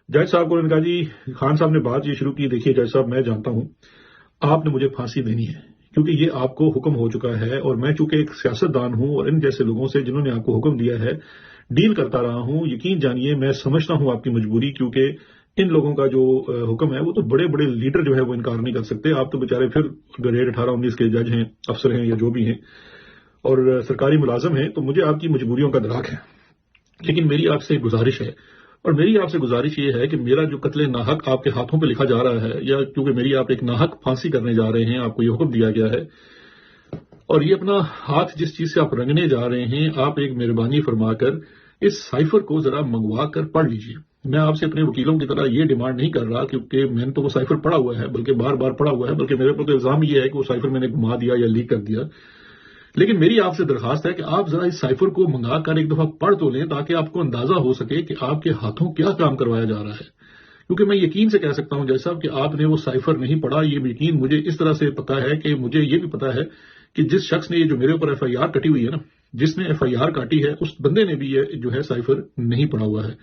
जज साहब को उन्होंने कहा जी खान साहब ने बात ये शुरू की, देखिए जज साहब मैं जानता हूं आपने मुझे फांसी देनी है क्योंकि ये आपको हुक्म हो चुका है और मैं चूंकि एक सियासतदान हूं और इन जैसे लोगों से जिन्होंने आपको हुक्म दिया है डील करता रहा हूं। यकीन जानिए मैं समझता हूं आपकी मजबूरी, क्योंकि इन लोगों का जो हुक्म है वो तो बड़े बड़े लीडर जो है वो इनकार नहीं कर सकते। आप तो बेचारे फिर ग्रेड 18-19 के जज हैं, अफसर हैं या जो भी हैं और सरकारी मुलाजम हैं, तो मुझे आपकी मजबूरियों का दराक है। लेकिन मेरी आपसे गुजारिश है, और मेरी आपसे गुजारिश ये है कि मेरा जो कत्ले नाहक आपके हाथों पे लिखा जा रहा है, या क्योंकि मेरी आप एक नाहक फांसी करने जा रहे हैं, आपको ये हुक्म दिया गया है और ये अपना हाथ जिस चीज से आप रंगने जा रहे हैं, आप एक मेहरबानी फरमाकर इस साइफर को जरा मंगवा कर पढ़ लीजिए। मैं आपसे अपने वकीलों की तरह ये डिमांड नहीं कर रहा क्योंकि मैंने तो वो साइफर पढ़ा हुआ है, बल्कि बार बार पढ़ा हुआ है, बल्कि मेरे पर तो इल्जाम ये है कि वो साइफर मैंने घुमा दिया या लीक कर दिया। लेकिन मेरी आपसे दरखास्त है कि आप जरा इस साइफर को मंगा कर एक दफा पढ़ तो लें ताकि आपको अंदाजा हो सके कि आपके हाथों क्या काम करवाया जा रहा है। क्योंकि मैं यकीन से कह सकता हूं जज साहब कि आपने वो साइफर नहीं पढ़ा। ये यकीन मुझे इस तरह से पता है कि मुझे ये भी पता है कि जिस शख्स ने ये जो मेरे ऊपर एफआईआर कटी हुई है ना, जिसने एफआईआर काटी है उस बंदे ने भी ये जो है साइफर नहीं पढ़ा हुआ है,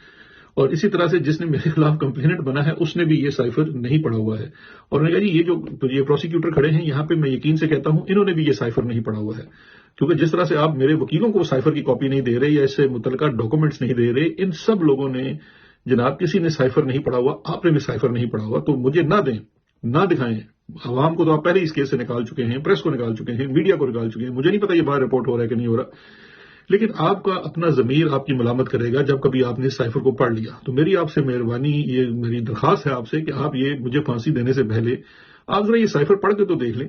और इसी तरह से जिसने मेरे खिलाफ कंप्लेनेंट बना है उसने भी ये साइफर नहीं पढ़ा हुआ है। और मैंने कहा जी ये प्रोसिक्यूटर खड़े हैं यहाँ पे, मैं यकीन से कहता हूं इन्होंने भी ये साइफर नहीं पढ़ा हुआ है। क्योंकि जिस तरह से आप मेरे वकीलों को साइफर की कॉपी नहीं दे रहे या इससे मुतल्लिका डॉक्यूमेंट्स नहीं दे रहे, इन सब लोगों ने जनाब किसी ने साइफर नहीं पढ़ा हुआ, आपने भी साइफर नहीं पढ़ा हुआ, तो मुझे ना दें ना दिखाएं। आवाम को तो आप पहले इस केस से निकाल चुके हैं, प्रेस को निकाल चुके हैं, मीडिया को निकाल चुके हैं, मुझे नहीं पता ये बाहर रिपोर्ट हो रहा है कि नहीं हो रहा, लेकिन आपका अपना ज़मीर आपकी मलामत करेगा जब कभी आपने इस साइफर को पढ़ लिया। तो मेरी आपसे मेहरबानी, ये मेरी दरखास्त है आपसे कि आप ये मुझे फांसी देने से पहले आप जरा ये साइफर पढ़ के तो देख लें।